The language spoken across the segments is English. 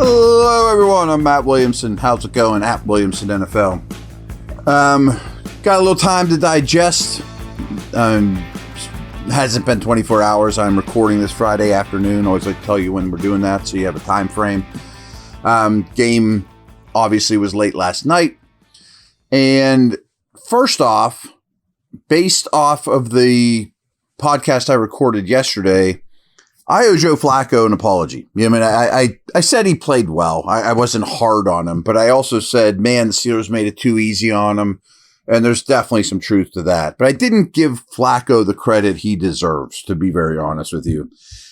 Hello, everyone. I'm Matt Williamson. How's it going? At Williamson NFL. Got a little time to digest. Hasn't been 24 hours. I'm recording this Friday afternoon. Always like to tell you when we're doing that, so you have a time frame. Game obviously was late last night. And first off, based off of the podcast I recorded yesterday, I owe Joe Flacco an apology. I mean, I said he played well. I wasn't hard on him, but I also said, man, the Steelers made it too easy on him. And there's definitely some truth to that. But I didn't give Flacco the credit he deserves, to be very honest with you.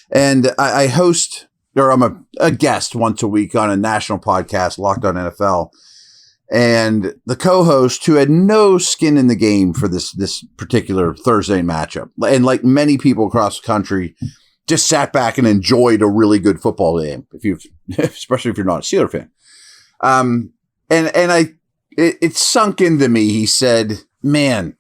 And I host, or I'm a guest once a week on a national podcast, Locked On NFL. And the co-host, who had no skin in the game for this particular Thursday matchup, and like many people across the country, just sat back and enjoyed a really good football game, especially if you're not a Steeler fan. It sunk into me. He said, man,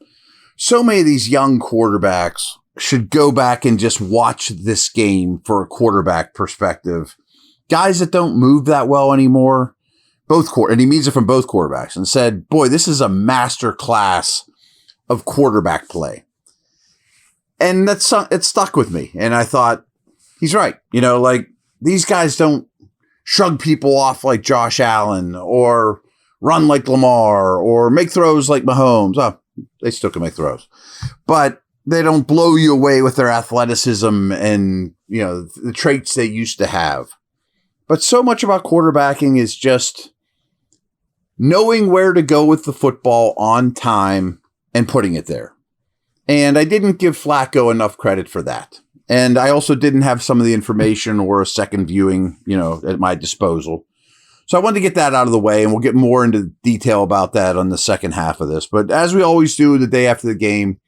so many of these young quarterbacks should go back and just watch this game for a quarterback perspective. Guys that don't move that well anymore, and he means it from both quarterbacks, and said, boy, this is a master class of quarterback play. And it stuck with me. And I thought, he's right. You know, like, these guys don't shrug people off like Josh Allen or run like Lamar or make throws like Mahomes. Oh, they still can make throws. But they don't blow you away with their athleticism and, you know, the traits they used to have. But so much about quarterbacking is just knowing where to go with the football on time and putting it there. And I didn't give Flacco enough credit for that. And I also didn't have some of the information or a second viewing, you know, at my disposal. So I wanted to get that out of the way, and we'll get more into detail about that on the second half of this. But as we always do the day after the game,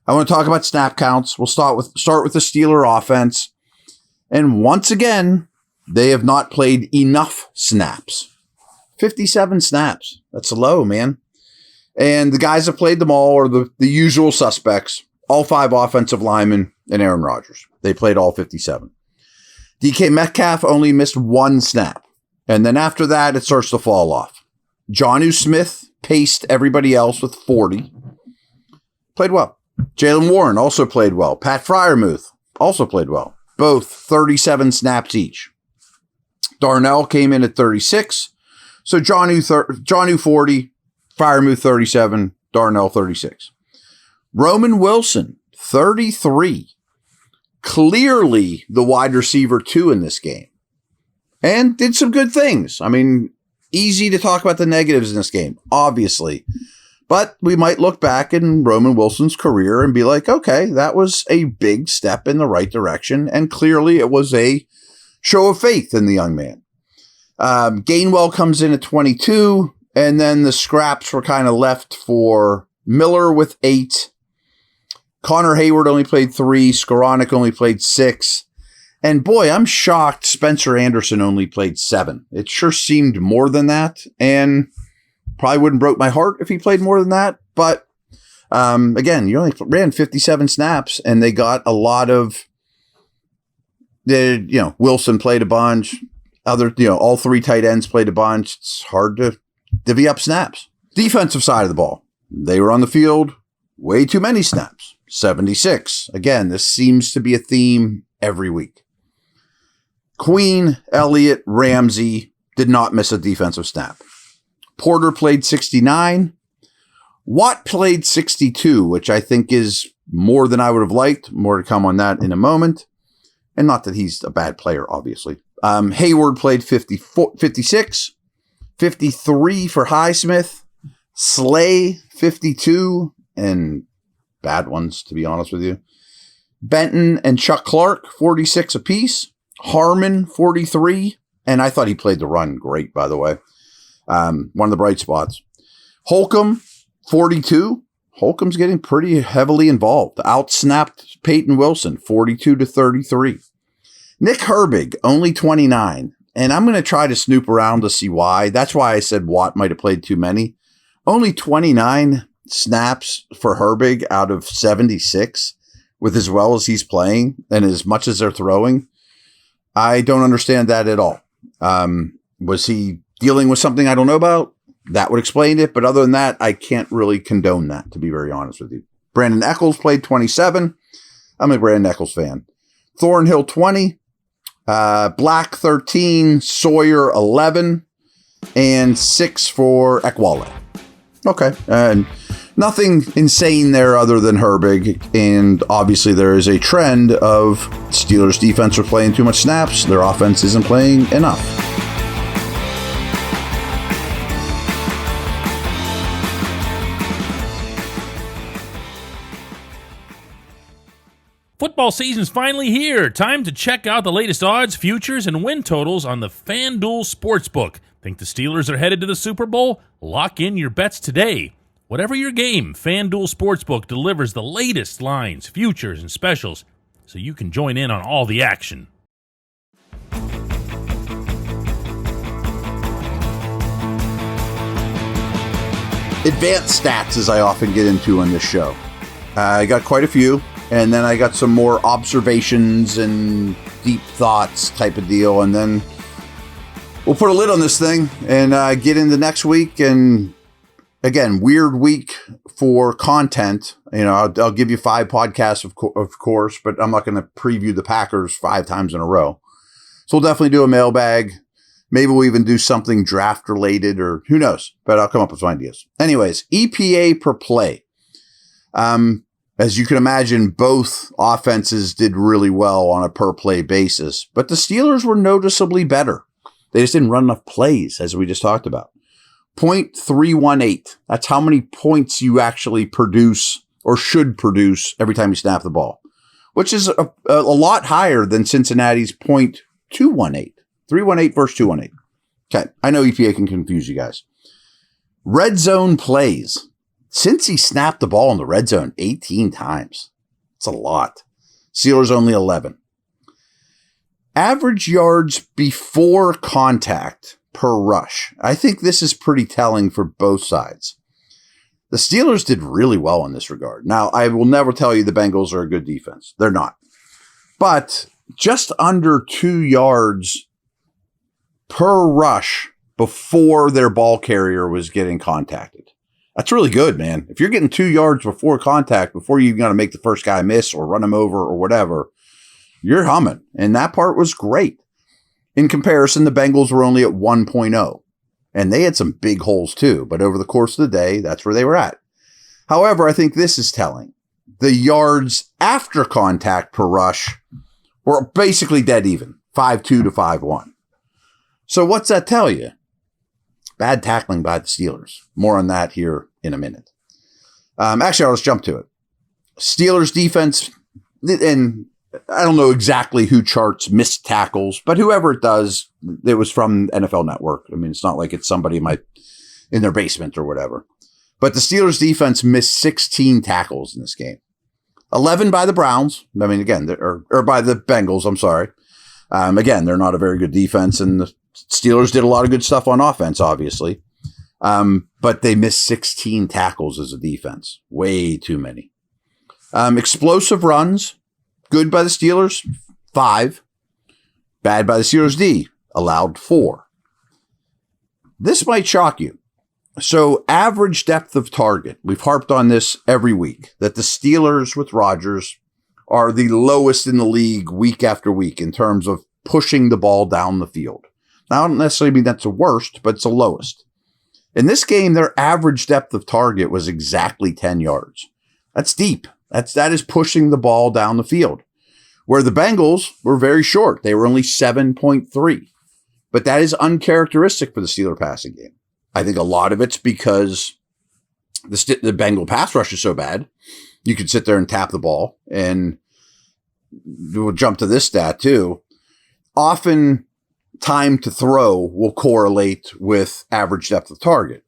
I want to talk about snap counts. We'll start with the Steeler offense. And once again, they have not played enough snaps. 57 snaps. That's low, man. And the guys that played them all are the usual suspects, all 5 offensive linemen and Aaron Rodgers. They played all 57. DK Metcalf only missed 1 snap. And then after that, it starts to fall off. Jonnu Smith paced everybody else with 40. Played well. Jaylen Warren also played well. Pat Freiermuth also played well. Both 37 snaps each. Darnell came in at 36. So Jonnu 40. Freiermuth 37, Darnell 36. Ramon Wilson 33. Clearly the wide receiver 2 in this game. And did some good things. I mean, easy to talk about the negatives in this game, obviously. But we might look back in Ramon Wilson's career and be like, okay, that was a big step in the right direction. And clearly it was a show of faith in the young man. Gainwell comes in at 22. And then the scraps were kind of left for Miller with 8. Connor Hayward only played 3. Skoranek only played 6. And boy, I'm shocked Spencer Anderson only played 7. It sure seemed more than that. And probably wouldn't broke my heart if he played more than that. But again, you only ran 57 snaps and they got a lot of, Wilson played a bunch. All 3 tight ends played a bunch. It's hard to divvy up snaps. Defensive side of the ball. They were on the field way too many snaps. 76. Again, this seems to be a theme every week. Queen, Elliott, Ramsey did not miss a defensive snap. Porter played 69. Watt played 62, which I think is more than I would have liked. More to come on that in a moment. And not that he's a bad player, obviously. Hayward played 56. 53 for Highsmith, Slay 52, and bad ones, to be honest with you. Benton and Chuck Clark, 46 apiece. Harmon, 43, and I thought he played the run great, by the way. One of the bright spots. Holcomb, 42. Holcomb's getting pretty heavily involved. Outsnapped Peyton Wilson, 42-33. Nick Herbig, only 29. And I'm going to try to snoop around to see why. That's why I said Watt might have played too many. Only 29 snaps for Herbig out of 76 with as well as he's playing and as much as they're throwing. I don't understand that at all. Was he dealing with something I don't know about? That would explain it. But other than that, I can't really condone that, to be very honest with you. Brandon Eccles played 27. I'm a Brandon Eccles fan. Thornhill, 20. Black, 13. Sawyer, 11. And 6 for Ekwale. Okay. And nothing insane there other than Herbig. And obviously there is a trend of Steelers defense are playing too much snaps. Their offense isn't playing enough. Football season's finally here. Time to check out the latest odds, futures, and win totals on the FanDuel Sportsbook. Think the Steelers are headed to the Super Bowl? Lock in your bets today. Whatever your game, FanDuel Sportsbook delivers the latest lines, futures, and specials, so you can join in on all the action. Advanced stats, as I often get into on this show. I got quite a few. And then I got some more observations and deep thoughts type of deal. And then we'll put a lid on this thing and get into next week. And again, weird week for content. You know, I'll give you 5 podcasts, of course, but I'm not going to preview the Packers 5 times in a row. So we'll definitely do a mailbag. Maybe we'll even do something draft related or who knows, but I'll come up with some ideas. Anyways, EPA per play. As you can imagine, both offenses did really well on a per-play basis, but the Steelers were noticeably better. They just didn't run enough plays, as we just talked about. 0.318. That's how many points you actually produce or should produce every time you snap the ball, which is a lot higher than Cincinnati's 0.218. 318 versus 218. Okay, I know EPA can confuse you guys. Red zone plays. Since he snapped the ball in the red zone 18 times, it's a lot. Steelers only 11. Average yards before contact per rush. I think this is pretty telling for both sides. The Steelers did really well in this regard. Now, I will never tell you the Bengals are a good defense. They're not. But just under 2 yards per rush before their ball carrier was getting contacted. That's really good, man. If you're getting 2 yards before contact, before you're going to make the first guy miss or run him over or whatever, you're humming. And that part was great. In comparison, the Bengals were only at 1.0. And they had some big holes too. But over the course of the day, that's where they were at. However, I think this is telling. The yards after contact per rush were basically dead even. 5.2 to 5.1. So what's that tell you? Bad tackling by the Steelers. More on that here in a minute. Actually, I'll just jump to it. Steelers defense, and I don't know exactly who charts missed tackles, but whoever it does, it was from NFL Network. I mean, it's not like it's somebody in their basement or whatever. But the Steelers defense missed 16 tackles in this game. 11 by the Browns. I mean, again, or by the Bengals, I'm sorry. Again, they're not a very good defense, and the Steelers did a lot of good stuff on offense, obviously. But they missed 16 tackles as a defense. Way too many. Explosive runs. Good by the Steelers. 5. Bad by the Steelers D. Allowed 4. This might shock you. So average depth of target. We've harped on this every week. That the Steelers with Rodgers are the lowest in the league week after week in terms of pushing the ball down the field. Now, I don't necessarily mean that's the worst, but it's the lowest. In this game, their average depth of target was exactly 10 yards. That's deep. That is pushing the ball down the field. Where the Bengals were very short. They were only 7.3. But that is uncharacteristic for the Steeler passing game. I think a lot of it's because the Bengal pass rush is so bad. You could sit there and tap the ball. And we'll jump to this stat too. Often, time to throw will correlate with average depth of target.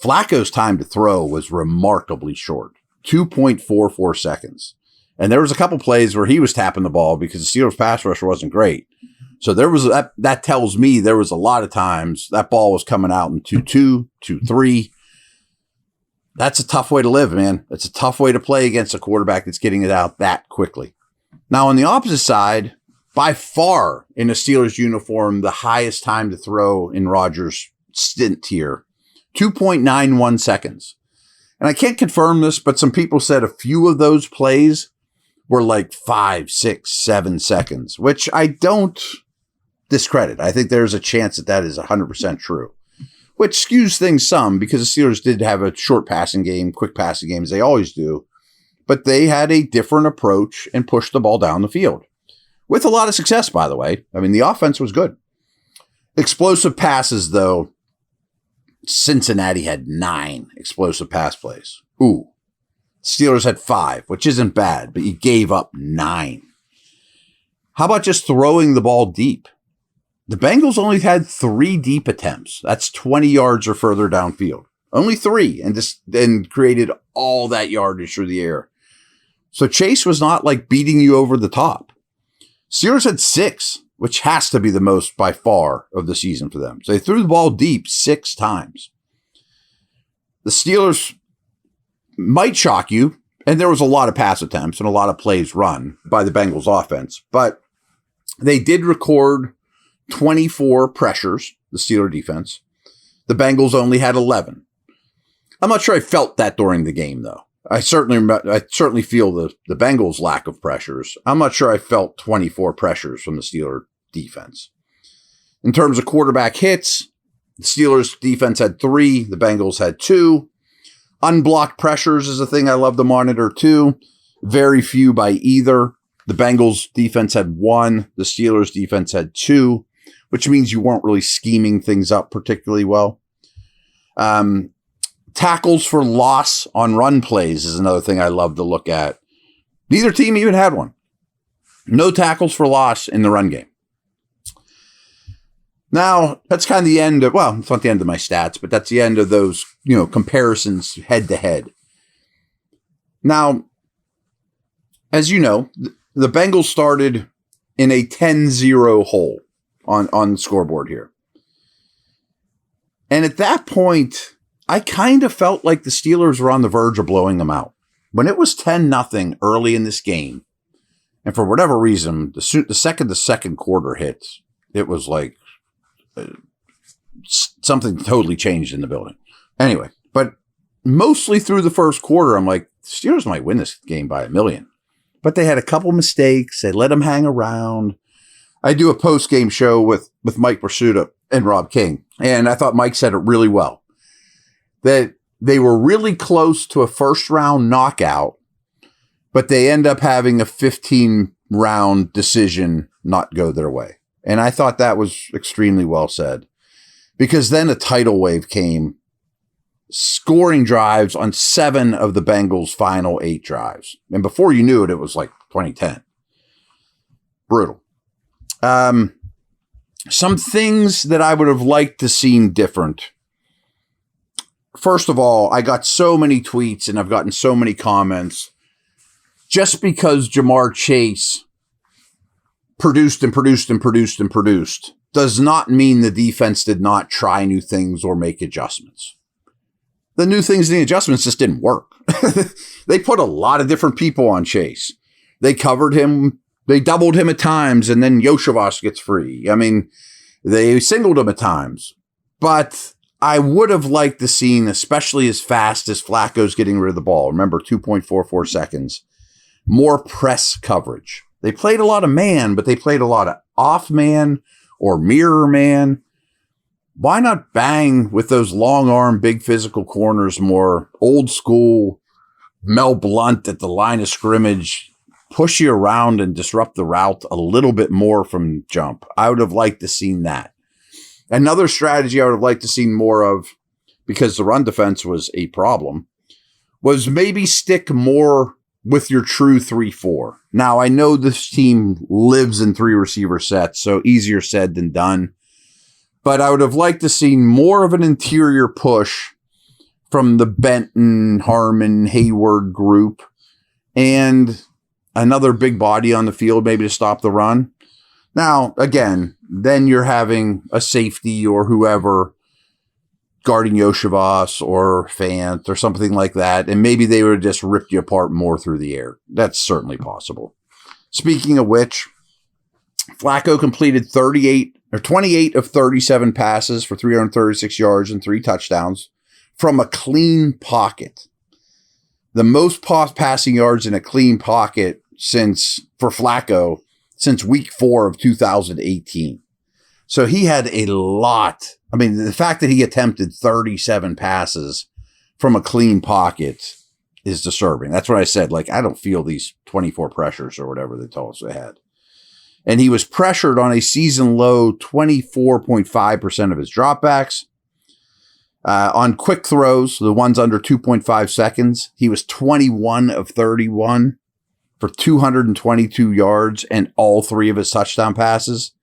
Flacco's time to throw was remarkably short, 2.44 seconds. And there was a couple plays where he was tapping the ball because the Steelers pass rush wasn't great. So there was that tells me there was a lot of times that ball was coming out in 2-2, 2-3. That's a tough way to live, man. It's a tough way to play against a quarterback that's getting it out that quickly. Now on the opposite side, by far in a Steelers uniform, the highest time to throw in Rodgers' stint here, 2.91 seconds. And I can't confirm this, but some people said a few of those plays were like 5, 6, 7 seconds, which I don't discredit. I think there's a chance that is 100% true, which skews things some because the Steelers did have a short passing game, quick passing game, as they always do, but they had a different approach and pushed the ball down the field with a lot of success, by the way. I mean, the offense was good. Explosive passes, though, Cincinnati had 9 explosive pass plays. Ooh. Steelers had 5, which isn't bad, but you gave up 9. How about just throwing the ball deep? The Bengals only had 3 deep attempts. That's 20 yards or further downfield. Only 3, and created all that yardage through the air. So Chase was not like beating you over the top. Steelers had 6, which has to be the most by far of the season for them. So they threw the ball deep 6 times. The Steelers might shock you, and there was a lot of pass attempts and a lot of plays run by the Bengals offense, but they did record 24 pressures, the Steeler defense. The Bengals only had 11. I'm not sure I felt that during the game, though. I certainly feel the Bengals' lack of pressures. I'm not sure I felt 24 pressures from the Steeler defense. In terms of quarterback hits, the Steelers defense had 3, the Bengals had 2. Unblocked pressures is a thing I love to monitor too. Very few by either. The Bengals defense had 1, the Steelers defense had 2, which means you weren't really scheming things up particularly well. Tackles for loss on run plays is another thing I love to look at. Neither team even had one. No tackles for loss in the run game. Now, that's kind of the end of, well, it's not the end of my stats, but that's the end of those, comparisons head to head. Now, as you know, the Bengals started in a 10-0 hole on the scoreboard here. And at that point, I kind of felt like the Steelers were on the verge of blowing them out. When it was 10-0 early in this game, and for whatever reason, the second the second quarter hits, it was like something totally changed in the building. Anyway, but mostly through the first quarter, I'm like, Steelers might win this game by 1 million. But they had a couple mistakes. They let them hang around. I do a post-game show with Mike Pursuta and Rob King, and I thought Mike said it really well. That they were really close to a first-round knockout, but they end up having a 15-round decision not go their way. And I thought that was extremely well said. Because then a tidal wave came, scoring drives on 7 of the Bengals' final 8 drives. And before you knew it, it was like 2010. Brutal. Some things that I would have liked to seen different. First of all, I got so many tweets and I've gotten so many comments. Just because Jamar Chase produced does not mean the defense did not try new things or make adjustments. The new things and the adjustments just didn't work. They put a lot of different people on Chase. They covered him. They doubled him at times, and then Yoshivas gets free. I mean, they singled him at times. But I would have liked to seen, especially as fast as Flacco's getting rid of the ball. Remember, 2.44 seconds. More press coverage. They played a lot of man, but they played a lot of off man or mirror man. Why not bang with those long arm, big physical corners more? Old school, Mel Blount at the line of scrimmage, push you around and disrupt the route a little bit more from jump. I would have liked to seen that. Another strategy I would have liked to seen more of, because the run defense was a problem, was maybe stick more with your true 3-4. Now, I know this team lives in 3 receiver sets, so easier said than done. But I would have liked to see more of an interior push from the Benton, Harmon, Hayward group, and another big body on the field maybe to stop the run. Now, again, then you're having a safety or whoever guarding Yoshivas or Fant or something like that, and maybe they would have just ripped you apart more through the air. That's certainly possible. Speaking of which, Flacco completed 28 of 37 passes for 336 yards and 3 touchdowns from a clean pocket. The most passing yards in a clean pocket for Flacco since week 4 of 2018. So he had a lot. I mean, the fact that he attempted 37 passes from a clean pocket is disturbing. That's what I said. Like, I don't feel these 24 pressures or whatever they told us they had. And he was pressured on a season low 24.5% of his dropbacks. On quick throws, the ones under 2.5 seconds, he was 21 of 31 for 222 yards and all 3 of his touchdown passes.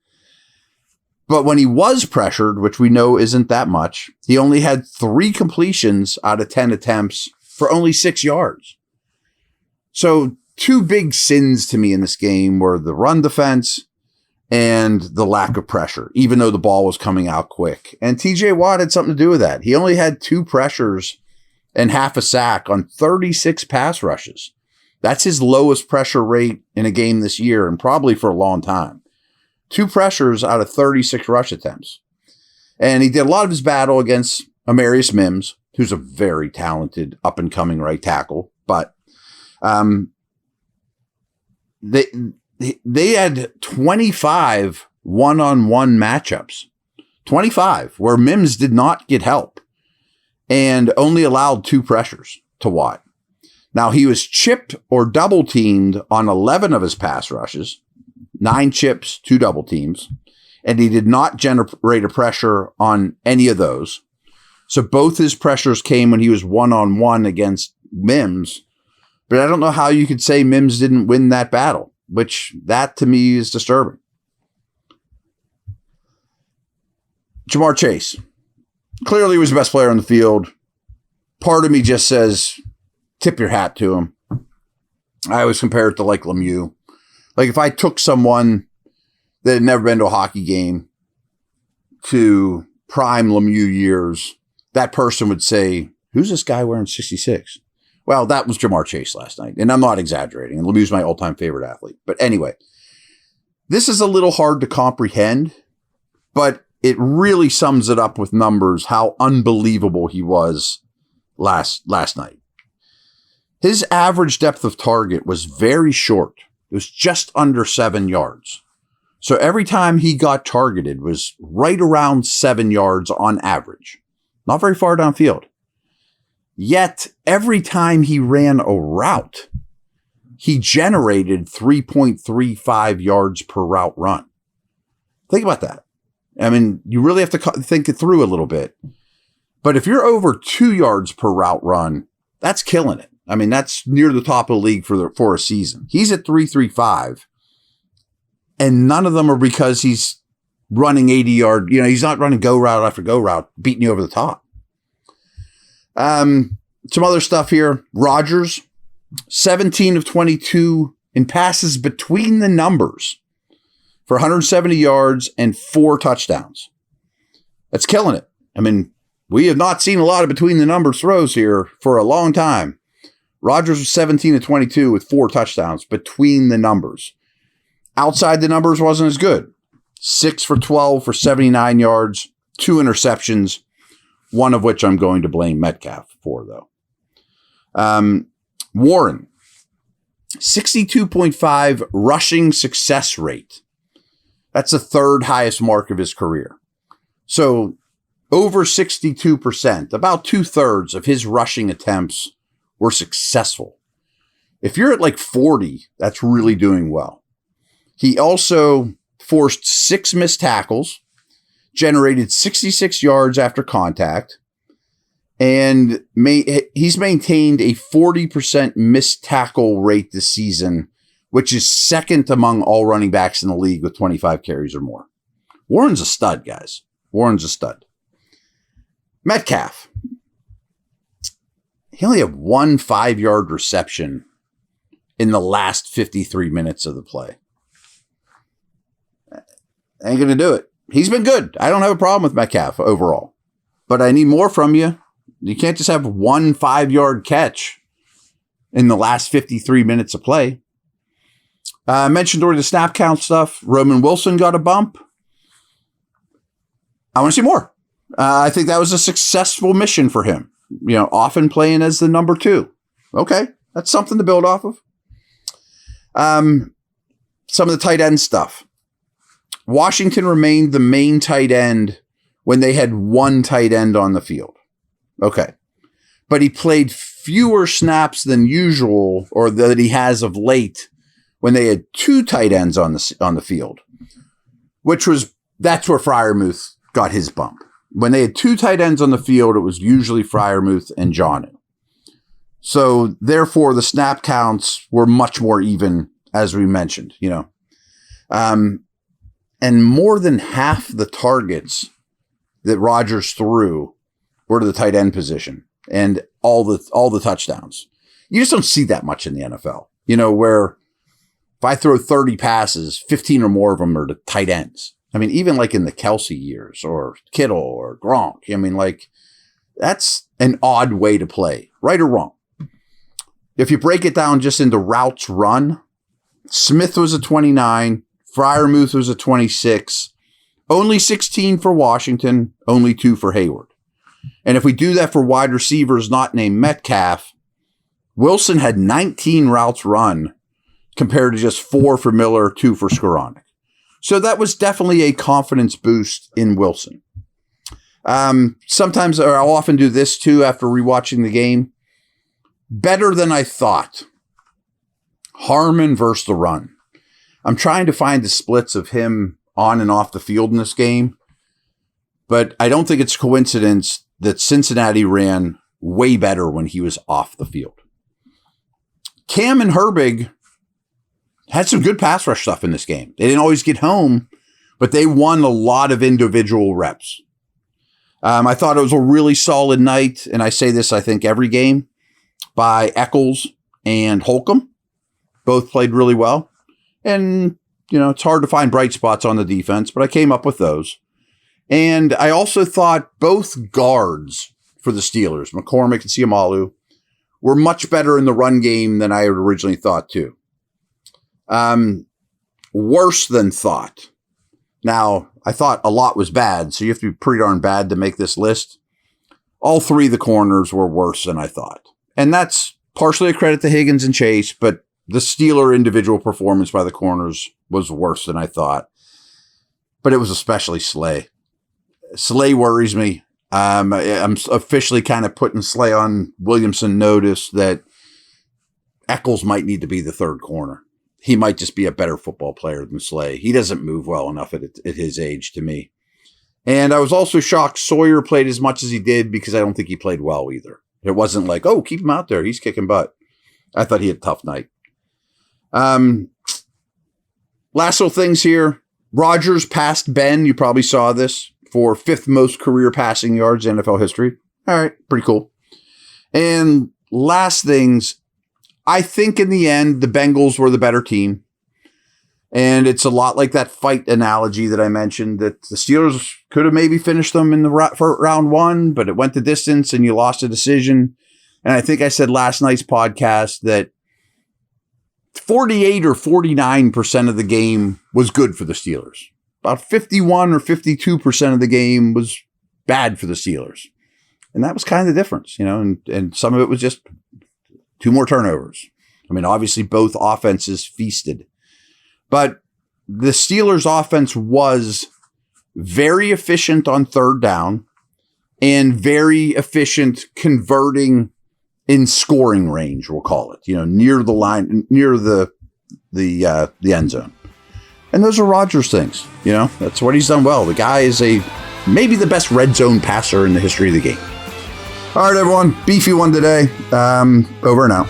But when he was pressured, which we know isn't that much, he only had 3 completions out of 10 attempts for only 6 yards. So 2 big sins to me in this game were the run defense and the lack of pressure, even though the ball was coming out quick. And TJ Watt had something to do with that. He only had 2 pressures and half a sack on 36 pass rushes. That's his lowest pressure rate in a game this year and probably for a long time. 2 pressures out of 36 rush attempts. And he did a lot of his battle against Amarius Mims, who's a very talented up-and-coming right tackle. But they had 25 one-on-one matchups. 25, where Mims did not get help and only allowed 2 pressures to Watt. Now, he was chipped or double-teamed on 11 of his pass rushes, 9 chips, 2 double teams, and he did not generate a pressure on any of those. So both his pressures came when he was one-on-one against Mims, but I don't know how you could say Mims didn't win that battle, which that to me is disturbing. Jamar Chase clearly was the best player on the field. Part of me just says, tip your hat to him. I always compare it to like Lemieux. Like if I took someone that had never been to a hockey game to prime Lemieux years, that person would say, who's this guy wearing 66? Well, that was Jamar Chase last night. And I'm not exaggerating. And Lemieux's my all-time favorite athlete. But anyway, this is a little hard to comprehend, but it really sums it up with numbers how unbelievable he was last night. His average depth of target was very short. It was just under 7 yards. So every time he got targeted was right around 7 yards on average. Not very far downfield. Yet every time he ran a route, he generated 3.35 yards per route run. Think about that. I mean, you really have to think it through a little bit. But if you're over 2 yards per route run, that's killing it. I mean, that's near the top of the league for a season. He's at 3.35, and none of them are because he's running 80-yard. You know, he's not running go route after go route, beating you over the top. Some other stuff here. Rodgers, 17 of 22 in passes between the numbers for 170 yards and 4 touchdowns. That's killing it. I mean, we have not seen a lot of between the numbers throws here for a long time. Rodgers was 17 of 22 with 4 touchdowns between the numbers. Outside the numbers wasn't as good. 6 for 12 for 79 yards, 2 interceptions, one of which I'm going to blame Metcalf for, though. Warren, 62.5 rushing success rate. That's the 3rd highest mark of his career. So over 62%, about 2/3 of his rushing attempts were successful. If you're at like 40, that's really doing well. He also forced 6 missed tackles, generated 66 yards after contact, and he's maintained a 40% missed tackle rate this season, which is 2nd among all running backs in the league with 25 carries or more. Warren's a stud, guys. Warren's a stud. Metcalf. He only had 1 5-yard reception in the last 53 minutes of the play. Ain't going to do it. He's been good. I don't have a problem with Metcalf overall. But I need more from you. You can't just have 1 5-yard catch in the last 53 minutes of play. I mentioned during the snap count stuff, Ramon Wilson got a bump. I want to see more. I think that was a successful mission for him. Often playing as the number 2. Okay, that's something to build off of. Some of the tight end stuff. Washington remained the main tight end when they had one tight end on the field. Okay. But he played fewer snaps than usual, or that he has of late, when they had 2 tight ends on the field, that's where Freiermuth got his bump. When they had 2 tight ends on the field, it was usually Freiermuth and Jonnu. So therefore, the snap counts were much more even, as we mentioned, and more than half the targets that Rodgers threw were to the tight end position, and all the touchdowns. You just don't see that much in the NFL, where if I throw 30 passes, 15 or more of them are to tight ends. I mean, even like in the Kelsey years or Kittle or Gronk, that's an odd way to play, right or wrong. If you break it down just into routes run, Smith was a 29, Freiermuth was a 26, only 16 for Washington, only 2 for Hayward. And if we do that for wide receivers not named Metcalf, Wilson had 19 routes run compared to just 4 for Miller, 2 for Skoranek. So that was definitely a confidence boost in Wilson. Sometimes, or I'll often do this too after rewatching the game. Better than I thought. Harmon versus the run. I'm trying to find the splits of him on and off the field in this game, but I don't think it's coincidence that Cincinnati ran way better when he was off the field. Cam and Herbig had some good pass rush stuff in this game. They didn't always get home, but they won a lot of individual reps. I thought it was a really solid night, and I say this, I think, every game, by Eccles and Holcomb. Both played really well. And, it's hard to find bright spots on the defense, but I came up with those. And I also thought both guards for the Steelers, McCormick and Siamalu, were much better in the run game than I had originally thought, too. Worse than thought. Now, I thought a lot was bad, so you have to be pretty darn bad to make this list. All 3 of the corners were worse than I thought. And that's partially a credit to Higgins and Chase, but the Steeler individual performance by the corners was worse than I thought. But it was especially Slay. Slay worries me. I'm officially kind of putting Slay on Williamson notice that Eccles might need to be the 3rd corner. He might just be a better football player than Slay. He doesn't move well enough at his age to me. And I was also shocked Sawyer played as much as he did because I don't think he played well either. It wasn't like, oh, keep him out there. He's kicking butt. I thought he had a tough night. Last little things here. Rodgers passed Ben. You probably saw this for 5th most career passing yards in NFL history. All right. Pretty cool. And last things, I think in the end, the Bengals were the better team. And it's a lot like that fight analogy that I mentioned, that the Steelers could have maybe finished them in for round 1, but it went the distance and you lost a decision. And I think I said last night's podcast that 48 or 49% of the game was good for the Steelers. About 51 or 52% of the game was bad for the Steelers. And that was kind of the difference, and some of it was just 2 more turnovers. I mean, obviously both offenses feasted. But the Steelers' offense was very efficient on 3rd down and very efficient converting in scoring range, we'll call it, near the line, near the end zone. And those are Rodgers things, that's what he's done well. The guy is maybe the best red zone passer in the history of the game. All right, everyone, beefy one today. Over and out.